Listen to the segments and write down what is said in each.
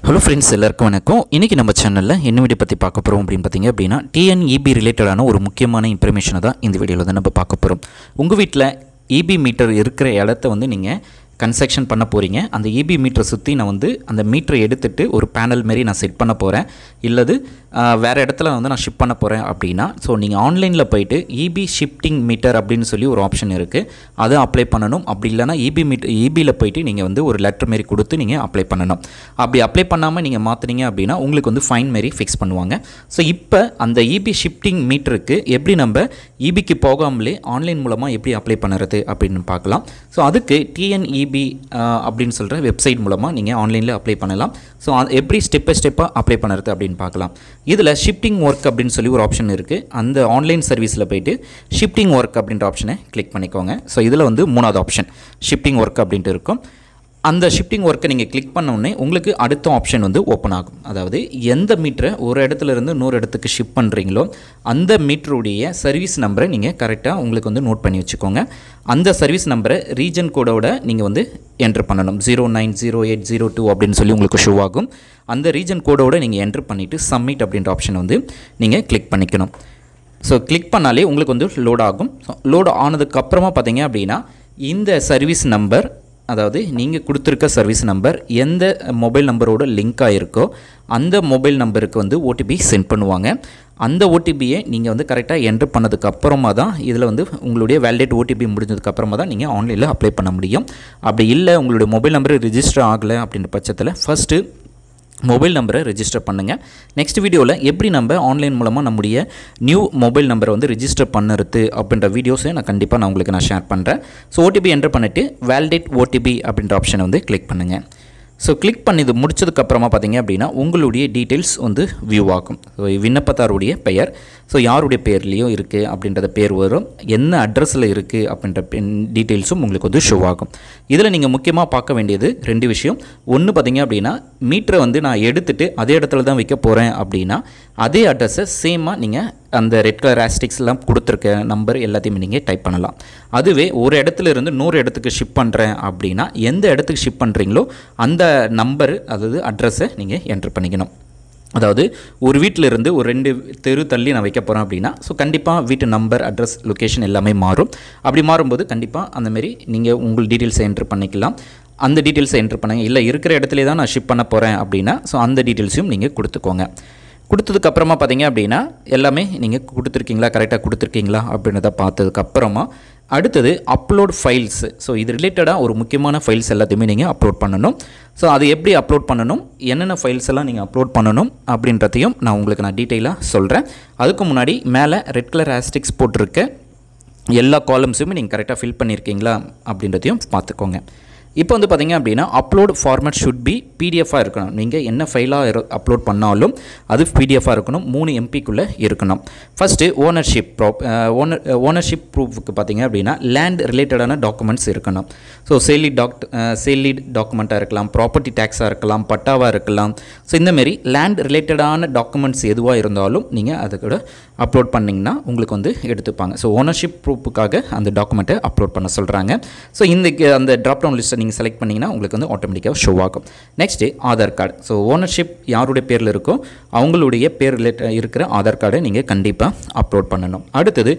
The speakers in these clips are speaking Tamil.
ஹலோ ஃப்ரெண்ட்ஸ், எல்லாருக்கும் வணக்கம். இன்றைக்கி நம்ம சேனலில் என்ன வீடியோ பற்றி பார்க்க போகிறோம் அப்படின்னு பார்த்தீங்க அப்படின்னா, டிஎன்இபி ரிலேட்டடான ஒரு முக்கியமான இன்ஃபர்மேஷனை தான் இந்த வீடியோவில் வந்து நம்ம பார்க்க போகிறோம். உங்கள் வீட்டில் இபி மீட்டர் இருக்கிற இடத்த வந்து நீங்கள் கன்ஸ்ட்ரக்ஷன் பண்ண போகிறீங்க. அந்த இபி மீட்டரை சுற்றி நான் வந்து அந்த மீட்டரை எடுத்துகிட்டு ஒரு பேனல் மாரி நான் செட் பண்ண போகிறேன், இல்லது வேறு இடத்துல வந்து நான் ஷிப் பண்ண போகிறேன் அப்படின்னா, ஸோ நீங்கள் ஆன்லைனில் போய்ட்டு இபி ஷிஃப்டிங் மீட்டர் அப்படின்னு சொல்லி ஒரு ஆப்ஷன் இருக்குது, அதை அப்ளை பண்ணணும். அப்படி இல்லைனா இபியில் போய்ட்டு நீங்கள் வந்து ஒரு லெட்டர் மாரி கொடுத்து நீங்கள் அப்ளை பண்ணணும். அப்படி அப்ளை பண்ணாமல் நீங்கள் மாற்றினீங்க அப்படின்னா உங்களுக்கு வந்து ஃபைன் மாரி ஃபிக்ஸ் பண்ணுவாங்க. ஸோ இப்போ அந்த இபி ஷிஃப்டிங் மீட்டருக்கு எப்படி நம்ம இபிக்கு போகாமலே ஆன்லைன் மூலமாக எப்படி அப்ளை பண்ணுறது அப்படின்னு பார்க்கலாம். ஸோ அதுக்கு டிஎன்இபி அப்படின்னு சொல்கிற வெப்சைட் மூலமாக நீங்கள் ஆன்லைனில் அப்ளை பண்ணலாம். ஸோ எப்படி ஸ்டெப் பை ஸ்டெப்பாக அப்ளை பண்ணுறது அப்படின்னு பார்க்கலாம். இதில் ஷிஃப்டிங் ஒர்க் அப்படின்னு சொல்லி ஒரு ஆப்ஷன் இருக்குது. அந்த ஆன்லைன் சர்வீஸில் போய்ட்டு ஷிஃப்டிங் ஒர்க் அப்படின்ற ஆப்ஷனை கிளிக் பண்ணிக்கோங்க. ஸோ இதில் வந்து மூணாவது ஆப்ஷன் ஷிஃப்டிங் ஒர்க் அப்படின்ட்டு இருக்கும். அந்த ஷிஃப்டிங் ஒர்க்கை நீங்கள் கிளிக் பண்ணோடனே உங்களுக்கு அடுத்த ஆப்ஷன் வந்து ஓப்பன் ஆகும். அதாவது எந்த மீட்டரை ஒரு இடத்துலேருந்து இன்னொரு இடத்துக்கு ஷிஃப்ட் பண்ணுறீங்களோ அந்த மீட்டருடைய சர்வீஸ் நம்பரை நீங்கள் கரெக்டாக உங்களுக்கு வந்து நோட் பண்ணி வச்சுக்கோங்க. அந்த சர்வீஸ் நம்பரை ரீஜன் கோடோட நீங்கள் வந்து என்ட்ரு பண்ணணும். 090802 அப்படின்னு சொல்லி உங்களுக்கு ஷோ ஆகும். அந்த ரீஜன் கோடோட நீங்கள் என்ட்ரு பண்ணிவிட்டு சப்மிட் அப்படின்ற ஆப்ஷனை வந்து நீங்கள் கிளிக் பண்ணிக்கணும். ஸோ கிளிக் பண்ணாலே உங்களுக்கு வந்து லோட் ஆகும். லோட் ஆனதுக்கப்புறமா பார்த்தீங்க அப்படின்னா இந்த சர்வீஸ் நம்பர், அதாவது நீங்கள் கொடுத்துருக்க சர்வீஸ் நம்பர் எந்த மொபைல் நம்பரோட லிங்க் ஆகிருக்கோ அந்த மொபைல் நம்பருக்கு வந்து ஓடிபி சென்ட் பண்ணுவாங்க. அந்த ஓடிபியை நீங்கள் வந்து கரெக்டாக என்ட்ரு பண்ணதுக்கப்புறமா தான் இதில் வந்து உங்களுடைய வேலிடேட் ஓடிபி முடிஞ்சதுக்கப்புறமா தான் நீங்கள் ஆன்லைனில் அப்ளை பண்ண முடியும். அப்படி இல்லை உங்களுடைய மொபைல் நம்பர் ரிஜிஸ்டர் ஆகலை அப்படின்ற பட்சத்தில் ஃபஸ்ட்டு மொபைல் நம்பரை ரெஜிஸ்டர் பண்ணுங்கள். நெக்ஸ்ட் வீடியோவில் எப்படி நம்ம ஆன்லைன் மூலமாக நம்முடைய நியூ மொபைல் நம்பரை வந்து ரெஜிஸ்டர் பண்ணுறது அப்படின்ற வீடியோஸை நான் கண்டிப்பாக உங்களுக்கு ஷேர் பண்ணுறேன். ஸோ ஓடிபி என்டர் பண்ணிவிட்டு வேலிடேட் ஓடிபி அப்படின்ற ஆப்ஷனை வந்து கிளிக் பண்ணுங்கள். ஸோ கிளிக் பண்ணி இது முடிச்சதுக்கப்புறமா பார்த்தீங்க அப்படின்னா உங்களுடைய டீட்டெயில்ஸ் வந்து வியூ ஆகும். ஸோ விண்ணப்பத்தாருடைய பெயர், ஸோ யாருடைய பேர்லேயும் இருக்குது அப்படின்றத பேர் வரும், என்ன அட்ரஸில் இருக்குது அப்படின்ற டீட்டெயில்ஸும் உங்களுக்கு வந்து ஷோ ஆகும். இதில் நீங்கள் முக்கியமாக பார்க்க வேண்டியது ரெண்டு விஷயம். ஒன்று பார்த்தீங்க அப்படின்னா மீட்டரை வந்து நான் எடுத்துகிட்டு அதே இடத்துல தான் வைக்க போகிறேன் அப்படின்னா அதே அட்ரஸை சேமாக நீங்கள் அந்த ரெட் கலர் ஆஸ்டிக்ஸ்லாம் கொடுத்துருக்க நம்பர் எல்லாத்தையுமே நீங்கள் டைப் பண்ணலாம். அதுவே ஒரு இடத்துல இருந்து இன்னொரு இடத்துக்கு ஷிப் பண்ணுறேன் அப்படின்னா எந்த இடத்துக்கு ஷிப் பண்ணுறீங்களோ அந்த நம்பர், அதாவது அட்ரஸை நீங்கள் என்ட்ரு பண்ணிக்கணும். அதாவது ஒரு வீட்டில் இருந்து ஒரு 2 தெரு தள்ளி நான் வைக்க போகிறேன் அப்படின்னா ஸோ கண்டிப்பாக வீட்டு நம்பர், அட்ரஸ், லொக்கேஷன் எல்லாமே மாறும். அப்படி மாறும்போது கண்டிப்பாக அந்தமாரி நீங்கள் உங்கள் டீட்டெயில்ஸை என்ட்ரு பண்ணிக்கலாம். அந்த டீட்டெயில்ஸை என்ட்ரு பண்ணுங்க. இல்லை இருக்கிற இடத்துல தான் நான் ஷிப் பண்ண போகிறேன் அப்படின்னா ஸோ அந்த டீட்டெயில்ஸையும் நீங்கள் கொடுத்துக்கோங்க. கொடுத்ததுக்கப்புறமா பார்த்தீங்க அப்படின்னா எல்லாமே நீங்கள் கொடுத்துருக்கீங்களா, கரெக்டாக கொடுத்துருக்கீங்களா அப்படின்றத பார்த்ததுக்கப்புறமா அடுத்தது அப்லோட் ஃபைல்ஸ். ஸோ இது ரிலேட்டடாக ஒரு முக்கியமான ஃபைல்ஸ் எல்லாத்தையுமே நீங்கள் அப்லோட் பண்ணணும். ஸோ அது எப்படி அப்லோட் பண்ணணும், என்னென்ன ஃபைல்ஸ் எல்லாம் நீங்கள் அப்லோட் பண்ணணும் அப்படின்றதையும் நான் டீட்டெயிலாக சொல்கிறேன். அதுக்கு முன்னாடி மேலே ரெட் கலர் ஆஸ்டிக்ஸ் போட்டிருக்க எல்லா காலம்ஸுமே நீங்கள் கரெக்டாக ஃபில் பண்ணியிருக்கீங்களா அப்படின்றதையும் பார்த்துக்கோங்க. இப்போ வந்து பார்த்திங்க அப்படின்னா அப்லோட் ஃபார்மேட் ஷுட் பி பிடிஎஃபாக இருக்கணும். நீங்கள் என்ன ஃபைலாக அப்லோட் பண்ணாலும் அது பிடிஎஃபாக இருக்கணும், 3 MBக்குள்ளே இருக்கணும். ஃபஸ்ட்டு ஓனர்ஷிப் ப்ரூஃபுக்கு பார்த்திங்க அப்படின்னா லேண்ட் ரிலேட்டடான டாக்குமெண்ட்ஸ் இருக்கணும். ஸோ சேல்லீட் டாக்குமெண்ட்டாக இருக்கலாம், ப்ராப்பர்ட்டி டேக்ஸாக இருக்கலாம், பட்டாவாக இருக்கலாம். ஸோ இந்தமாரி லேண்ட் ரிலேட்டடான டாக்குமெண்ட்ஸ் எதுவாக இருந்தாலும் நீங்கள் அதை கூட அப்லோட் பண்ணிங்கன்னா உங்களுக்கு வந்து எடுத்துப்பாங்க. ஸோ ஓனர்ஷிப் ப்ரூஃபுக்காக அந்த டாக்குமெண்ட்டை அப்லோட் பண்ண சொல்கிறாங்க. ஸோ அந்த ட்ராப் டவுன் லிஸ்ட்டை நீங்கள் செலக்ட் பண்ணிங்கன்னா உங்களுக்கு வந்து ஆட்டோமேட்டிக்காக ஷோ ஆகும். Next Aadhaar card. So ownership யாருடைய பேரில் இருக்கோ அவங்களுடைய பேர் இருக்கிற ஆதார் கார்டை நீங்கள் கண்டிப்பாக அப்லோட் பண்ணணும். அடுத்தது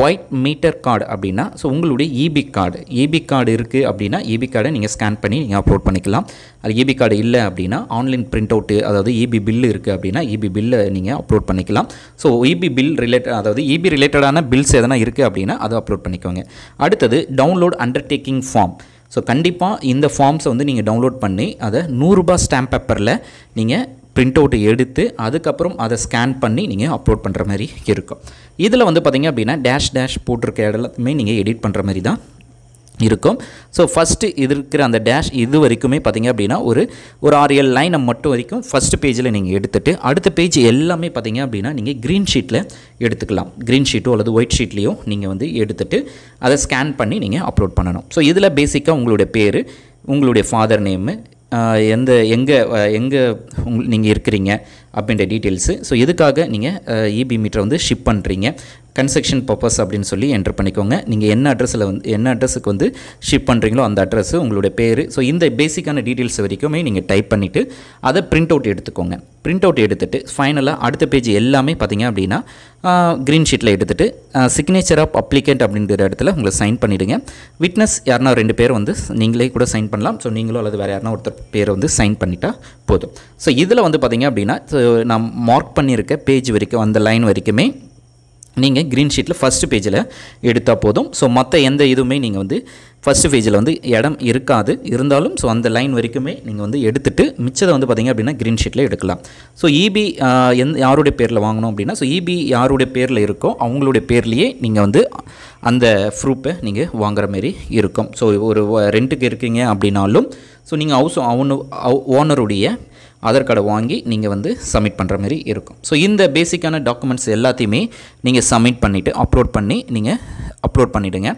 ஒயிட் மீட்டர் கார்டு அப்படின்னா ஸோ உங்களுடைய இபி கார்டு இருக்குது அப்படின்னா இபி கார்டை நீங்கள் ஸ்கேன் பண்ணி நீங்கள் அப்லோட் பண்ணிக்கலாம். அது இபி கார்டு இல்லை அப்படின்னா ஆன்லைன் பிரிண்ட் அவுட்டு, அதாவது இபி பில்லு இருக்குது அப்படின்னா இபி பில்லை நீங்கள் அப்லோட் பண்ணிக்கலாம். ஸோ இபி பில் அதாவது இபி ரிலேட்டடான பில்ஸ் எதனா இருக்குது அப்படின்னா அதை அப்லோட் பண்ணிக்கோங்க. அடுத்தது டவுன்லோட் அண்டர்டேக்கிங் ஃபார்ம். ஸோ கண்டிப்பாக இந்த ஃபார்ம்ஸை வந்து நீங்கள் டவுன்லோட் பண்ணி அதை 100 ரூபாய் ஸ்டாம்ப் பேப்பரில் நீங்கள் பிரிண்ட் அவுட்டை எடுத்து அதுக்கப்புறம் அதை ஸ்கேன் பண்ணி நீங்கள் அப்லோட் பண்ணுற மாதிரி இருக்கும். இதில் வந்து பார்த்திங்க அப்படின்னா டேஷ் போட்டிருக்க எல்லாத்தையுமே நீங்கள் எடிட் பண்ணுற மாதிரி தான் இருக்கும். ஸோ ஃபஸ்ட்டு இது இருக்கிற அந்த டேஷ் இது வரைக்குமே பார்த்திங்க அப்படின்னா ஒரு 6-7 லைனை மட்டும் வரைக்கும் ஃபஸ்ட்டு பேஜில் நீங்கள் எடுத்துகிட்டு அடுத்த பேஜ் எல்லாமே பார்த்திங்க அப்படின்னா நீங்கள் க்ரீன் ஷீட்டில் எடுத்துக்கலாம். க்ரீன் ஷீட்டோ அல்லது ஒயிட் ஷீட்லேயோ நீங்கள் வந்து எடுத்துகிட்டு அதை ஸ்கேன் பண்ணி நீங்கள் அப்லோட் பண்ணணும். ஸோ இதில் பேசிக்காக உங்களுடைய பேர், உங்களுடைய ஃபாதர் நேமு, எங்கே நீங்கள் இருக்கிறீங்க அப்படின்ற டீட்டெயில்ஸு. ஸோ எதுக்காக நீங்கள் இபி மீட்டரை வந்து ஷிப் பண்ணுறீங்க, கன்ஸ்ட்ரக்ஷன் பர்பஸ் அப்படின்னு சொல்லி என்டர் பண்ணிக்கோங்க. நீங்கள் என்ன அட்ரஸுக்கு வந்து ஷிப் பண்ணுறீங்களோ அந்த அட்ரஸ், உங்களுடைய பேர். ஸோ இந்த பேசிக்கான டீட்டெயில்ஸ் வரைக்குமே நீங்கள் டைப் பண்ணிவிட்டு அதை பிரிண்ட் அவுட் எடுத்துக்கோங்க. பிரிண்ட் அவுட் எடுத்துகிட்டு ஃபைனலாக அடுத்த பேஜ் எல்லாமே பார்த்தீங்க அப்படின்னா க்ரீன் ஷீட்டில் எடுத்துகிட்டு சிக்னேச்சர் ஆஃப் அப்ளிகண்ட் அப்படிங்கிற இடத்துல உங்களை சைன் பண்ணிவிடுங்க. விட்னஸ் யாருன்னா 2 பேர் வந்து நீங்களே கூட சைன் பண்ணலாம். ஸோ நீங்களோ அல்லது வேறு யாருன்னா ஒருத்தர் பேரை வந்து சைன் பண்ணிட்டா போதும். ஸோ இதில் வந்து பார்த்தீங்க அப்படின்னா நான் மார்க் பண்ணியிருக்க பேஜ் வரைக்கும் அந்த லைன் வரைக்குமே நீங்கள் க்ரீன் ஷீட்டில் ஃபஸ்ட்டு பேஜில் எடுத்தால் போதும். ஸோ மற்ற எந்த இதுவுமே நீங்கள் வந்து ஃபஸ்ட்டு பேஜில் வந்து இடம் இருக்காது. இருந்தாலும் ஸோ அந்த லைன் வரைக்குமே நீங்கள் வந்து எடுத்துகிட்டு மிச்சத்தை வந்து பார்த்திங்க அப்படின்னா க்ரீன் ஷீட்டில் எடுக்கலாம். ஸோ இபி யாருடைய பேரில் வாங்கணும் அப்படின்னா, ஸோ இபி யாருடைய பேரில் இருக்கோ அவங்களுடைய பேர்லேயே நீங்கள் வந்து அந்த ப்ரூஃபை நீங்கள் வாங்குற மாரி இருக்கும். ஸோ ஒரு ரெண்ட்டுக்கு இருக்கீங்க அப்படின்னாலும் ஸோ நீங்கள் ஓனருடைய ஆதார் கார்டை வாங்கி நீங்கள் வந்து சப்மிட் பண்ணுற மாதிரி இருக்கும். ஸோ இந்த பேசிக்கான டாக்குமெண்ட்ஸ் எல்லாத்தையுமே நீங்கள் சப்மிட் பண்ணிவிட்டு அப்லோட் பண்ணிவிடுங்க.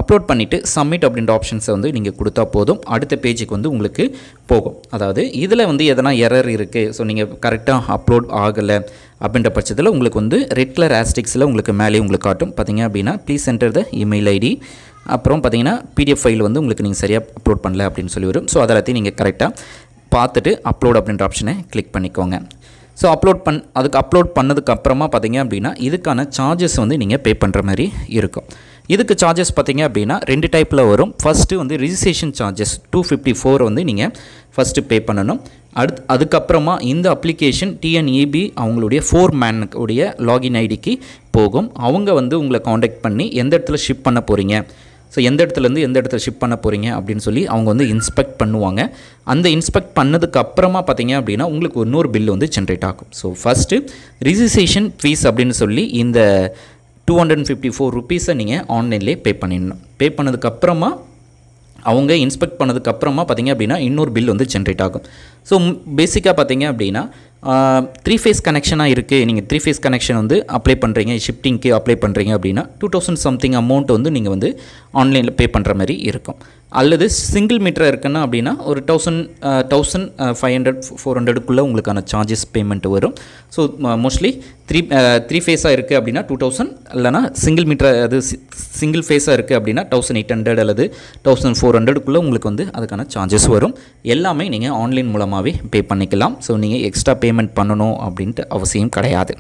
அப்லோட் பண்ணிவிட்டு சப்மிட் அப்படின்ற ஆப்ஷன்ஸை வந்து நீங்கள் கொடுத்தா போதும். அடுத்த பேஜுக்கு வந்து உங்களுக்கு போகும். அதாவது இதில் வந்து எதனா எரர் இருக்குது, ஸோ நீங்கள் கரெக்டாக அப்லோட் ஆகலை அப்படின்ற பட்சத்தில் உங்களுக்கு வந்து ரெட் கலர் ஆஸ்டிக்ஸில் உங்களுக்கு மேலே உங்களுக்கு காட்டும். பார்த்தீங்க அப்படின்னா please enter the email ID, அப்புறம் பார்த்தீங்கன்னா பிடிஎஃப் ஃபைல் வந்து உங்களுக்கு நீங்கள் சரியாக அப்லோட் பண்ணல அப்படின்னு சொல்லி வரும். ஸோ அதெல்லாத்தையும் நீங்கள் கரெக்டாக பார்த்துட்டு அப்லோட் அப்படின்ற ஆப்ஷனை கிளிக் பண்ணிக்கோங்க. ஸோ அதுக்கு அப்லோட் பண்ணதுக்கப்புறமா பார்த்தீங்க அப்படின்னா இதுக்கான சார்ஜஸ் வந்து நீங்கள் பே பண்ணுற மாதிரி இருக்கும். இதுக்கு சார்ஜஸ் பார்த்தீங்க அப்படின்னா 2 டைப்பில் வரும். ஃபஸ்ட்டு வந்து ரிஜிஸ்ட்ரேஷன் சார்ஜஸ் 254 வந்து நீங்கள் ஃபஸ்ட்டு பே பண்ணணும். அதுக்கப்புறமா இந்த அப்ளிகேஷன் டிஎன்இபி அவங்களுடைய 4 மேனுடைய லாகின் ஐடிக்கு போகும். அவங்க வந்து உங்களை காண்டாக்ட் பண்ணி எந்த இடத்துல ஷிப் பண்ண போகிறீங்க, ஸோ எந்த இடத்துலேருந்து எந்த இடத்துல ஷிப் பண்ண போகிறீங்க அப்படின்னு சொல்லி அவங்க வந்து இன்ஸ்பெக்ட் பண்ணுவாங்க. அந்த இன்ஸ்பெக்ட் பண்ணதுக்கு அப்புறமா பார்த்தீங்க அப்படின்னா உங்களுக்கு இன்னொரு பில் வந்து ஜென்ரேட் ஆகும். ஸோ ஃபஸ்ட்டு ரிஜிஸ்ட்ரேஷன் ஃபீஸ் அப்படின்னு சொல்லி இந்த 254 ருபீஸை நீங்கள் ஆன்லைன்லேயே பே பண்ணிடணும். பே பண்ணதுக்கப்புறமா அவங்க இன்ஸ்பெக்ட் பண்ணதுக்கப்புறமா பார்த்தீங்க அப்படின்னா இன்னொரு பில் வந்து ஜென்ரேட் ஆகும். ஸோ பேசிக்காக பார்த்தீங்க அப்படின்னா 3 ஃபேஸ் கனெக்ஷனாக இருக்குது. நீங்கள் 3 ஃபேஸ் கனெக்ஷன் வந்து அப்ளை பண்ணுறீங்க, ஷிஃப்டிங்க்கு அப்ளை பண்ணுறீங்க அப்படின்னா 2000 சம்திங் அமௌண்ட் வந்து நீங்கள் வந்து ஆன்லைனில் பே பண்ணுற மாதிரி இருக்கும். அல்லது சிங்கிள் மீட்டர் இருக்குன்னா அப்படின்னா ஒரு 1500-400க்குள்ளே உங்களுக்கான சார்ஜஸ் பேமெண்ட் வரும். ஸோ மோஸ்ட்லி 3 ஃபேஸாக இருக்குது அப்படின்னா 2000, இல்லைனா சிங்கிள் மீட்டர் அது சிங்கிள் ஃபேஸாக இருக்குது அப்படின்னா 1800 அல்லது 1400க்குள்ளே உங்களுக்கு வந்து அதுக்கான சார்ஜஸ் வரும். எல்லாமே நீங்கள் ஆன்லைன் மூலமாகவே பே பண்ணிக்கலாம். ஸோ நீங்கள் எக்ஸ்ட்ரா பேமெண்ட் பண்ணணும் அப்படின்ட்டு அவசியம் கிடையாது.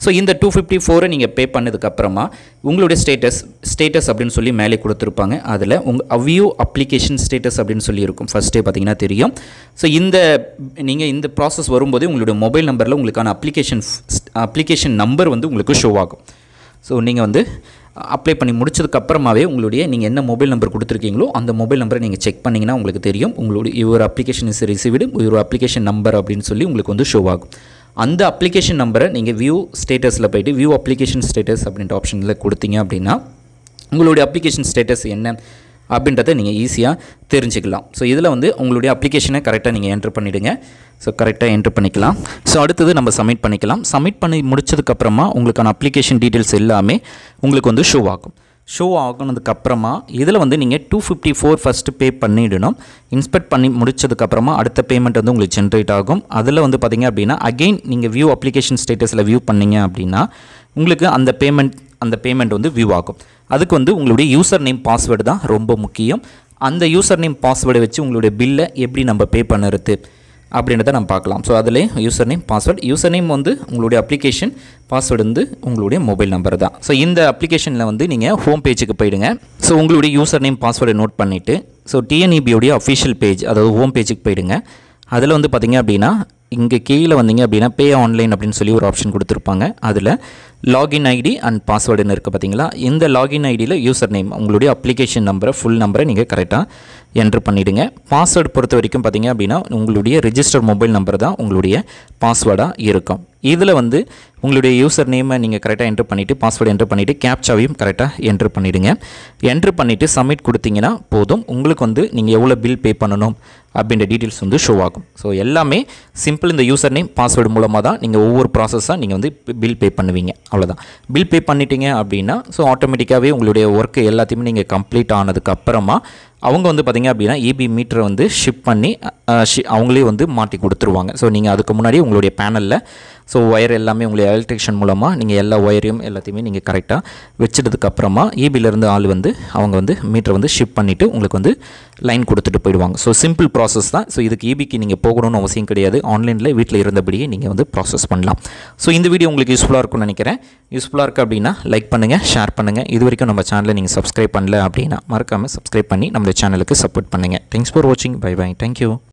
ஸோ இந்த 254 நீங்கள் பே பண்ணதுக்கப்புறமா உங்களுடைய ஸ்டேட்டஸ் அப்படின்னு சொல்லி மேலே கொடுத்துருப்பாங்க. அதில் உங்கள் வியூ அப்ளிகேஷன் ஸ்டேட்டஸ் அப்படின்னு சொல்லி இருக்கும். ஃபஸ்ட்டே பார்த்தீங்கன்னா தெரியும். ஸோ நீங்கள் இந்த ப்ராசஸ் வரும்போதே உங்களுடைய மொபைல் நம்பரில் உங்களுக்கான அப்ளிகேஷன் நம்பர் வந்து உங்களுக்கு ஷோ ஆகும். ஸோ நீங்கள் வந்து அப்ளை பண்ணி முடிச்சதுக்கப்புறமாவே நீங்கள் என்ன மொபைல் நம்பர் கொடுத்துருக்கீங்களோ அந்த மொபைல் நம்பரை நீங்கள் செக் பண்ணிங்கன்னா உங்களுக்கு தெரியும். உங்களுடைய your application is received, your application number அப்படின்னு சொல்லி உங்களுக்கு வந்து ஷோ ஆகும். அந்த அப்ளிகேஷன் நம்பரை நீங்கள் வியூ ஸ்டேட்டஸில் போய்ட்டு வியூ அப்ளிகேஷன் ஸ்டேட்டஸ் அப்படின்ற ஆப்ஷனில் கொடுத்தீங்க அப்படின்னா உங்களுடைய அப்ளிகேஷன் ஸ்டேட்டஸ் என்ன அப்படின்றத நீங்கள் ஈஸியாக தெரிஞ்சுக்கலாம். ஸோ இதில் வந்து உங்களுடைய அப்ளிகேஷனை கரெக்டாக நீங்கள் என்ட்ரு பண்ணிவிடுங்க. ஸோ கரெக்டாக என்ட்ரு பண்ணிக்கலாம். ஸோ அடுத்தது நம்ம சப்மிட் பண்ணிக்கலாம். சப்மிட் பண்ணி முடிச்சதுக்கப்புறமா உங்களுக்கான அப்ளிகேஷன் டீட்டெயில்ஸ் எல்லாமே உங்களுக்கு வந்து ஷோ ஆகுனதுக்கப்புறமா இதில் வந்து நீங்கள் 254 ஃபஸ்ட்டு பே பண்ணிவிடணும். இன்ஸ்பெக்ட் பண்ணி முடிச்சதுக்கப்புறமா அடுத்த பேமெண்ட் வந்து உங்களுக்கு ஜென்ரேட் ஆகும். அதில் வந்து பார்த்திங்க அப்படின்னா அகெயின் நீங்கள் வியூ அப்ளிகேஷன் ஸ்டேட்டஸில் வியூ பண்ணிங்க அப்படின்னா உங்களுக்கு அந்த பேமெண்ட் வந்து வியூ ஆகும். அதுக்கு வந்து உங்களுடைய யூசர் நேம் பாஸ்வேர்டு தான் ரொம்ப முக்கியம். அந்த யூசர் நேம் பாஸ்வேர்டை வச்சு உங்களுடைய பில்லை எப்படி நம்ம பே பண்ணுறது அப்படின்றத நம்ம பார்க்கலாம். ஸோ அதிலே யூசர் நேம் வந்து உங்களுடைய அப்ளிகேஷன், பாஸ்வேர்டு வந்து உங்களுடைய மொபைல் நம்பர் தான். ஸோ இந்த அப்ளிகேஷனில் வந்து நீங்கள் ஹோம் பேஜுக்கு போயிடுங்க. ஸோ உங்களுடைய யூசர் நேம் பாஸ்வேர்டை நோட் பண்ணிவிட்டு ஸோ டிஎன்இபியோடைய அஃபிஷியல் பேஜ், அதாவது ஹோம் பேஜுக்கு போயிடுங்க. அதில் வந்து பார்த்திங்க அப்படின்னா இங்கே கீழே வந்தீங்க அப்படின்னா பே ஆன்லைன் அப்படின்னு சொல்லி ஒரு ஆப்ஷன் கொடுத்துருப்பாங்க. அதில் லாகின் ஐடி அண்ட் பாஸ்வேர்டுன்னு இருக்குது பார்த்தீங்களா. இந்த லாகின் ஐடியில் யூசர் நேம், உங்களுடைய அப்ளிகேஷன் நம்பரை, ஃபுல் நம்பரை நீங்கள் கரெக்டாக என்ட்ரு பண்ணிவிடுங்க. பாஸ்வேர்டு பொறுத்த வரைக்கும் பார்த்திங்க அப்படின்னா உங்களுடைய ரிஜிஸ்டர் மொபைல் நம்பர் தான் உங்களுடைய பாஸ்வேர்டாக இருக்கும். இதில் வந்து உங்களுடைய யூசர் நேமை நீங்கள் கரெக்டாக என்ட்ரு பண்ணிவிட்டு பாஸ்வேர்டு என்ட்ரு பண்ணிவிட்டு கேப்சாவையும் கரெக்டாக என்ட்ரு பண்ணிவிடுங்க. என்ட்ரு பண்ணிவிட்டு சப்மிட் கொடுத்தீங்கன்னா போதும். உங்களுக்கு வந்து நீங்கள் எவ்வளோ பில் பே பண்ணணும் அப்படின்ற டீட்டெயில்ஸ் வந்து ஷோ ஆகும். ஸோ எல்லாமே சிம்பிள். இந்த யூசர் நேம் பாஸ்வேர்டு மூலமாக தான் நீங்கள் ஒவ்வொரு ப்ராசஸாக நீங்கள் வந்து பில் பே பண்ணுவீங்க. அவ்வளோதான். பில் பே பண்ணிட்டீங்க அப்படின்னா ஸோ ஆட்டோமேட்டிக்காகவே உங்களுடைய ஒர்க்கு எல்லாத்தையுமே நீங்கள் கம்ப்ளீட் ஆனதுக்கப்புறமா அவங்க வந்து பார்த்திங்க அப்படின்னா இபி மீட்டரை வந்து ஷிப் பண்ணி அவங்களே வந்து மாட்டி கொடுத்துருவாங்க. ஸோ நீங்கள் அதுக்கு முன்னாடி உங்களுடைய பேனலில் ஸோ ஒயர் எல்லாமே உங்களுடைய எலக்ட்ரிஷியன் மூலமாக நீங்கள் எல்லா ஒயரையும் எல்லாத்தையுமே நீங்கள் கரெக்டாக வச்சிட்டதுக்கப்புறமா இபியிலேருந்து ஆள் வந்து அவங்க வந்து மீட்டரை வந்து ஷிஃப்ட் பண்ணிவிட்டு உங்களுக்கு வந்து லைன் கொடுத்துட்டு போயிடுவாங்க. ஸோ சிம்பிள் ப்ராசஸ் தான். ஸோ இதுக்கு இபிக்கு நீங்கள் போகணும்னு அவசியம் கிடையாது. ஆன்லைனில் வீட்டில் இருந்தபடியே நீங்கள் வந்து ப்ராசஸ் பண்ணலாம். ஸோ இந்த வீடியோ உங்களுக்கு யூஸ்ஃபுல்லாக இருக்கும்னு நினைக்கிறேன். யூஸ்ஃபுல்லாக இருக்குது அப்படின்னா லைக் பண்ணுங்கள், ஷேர் பண்ணுங்கள். இது வரைக்கும் நம்ம சேனலை நீங்கள் சப்ஸ்கிரைப் பண்ணல அப்படின்னா மறக்காமல் சப்ஸ்கிரைப் பண்ணி நம்ம சேனலுக்கு சப்போர்ட் பண்ணுங்கள். தேங்க்ஸ் ஃபார் வாட்சிங். Bye bye. தேங்க்யூ.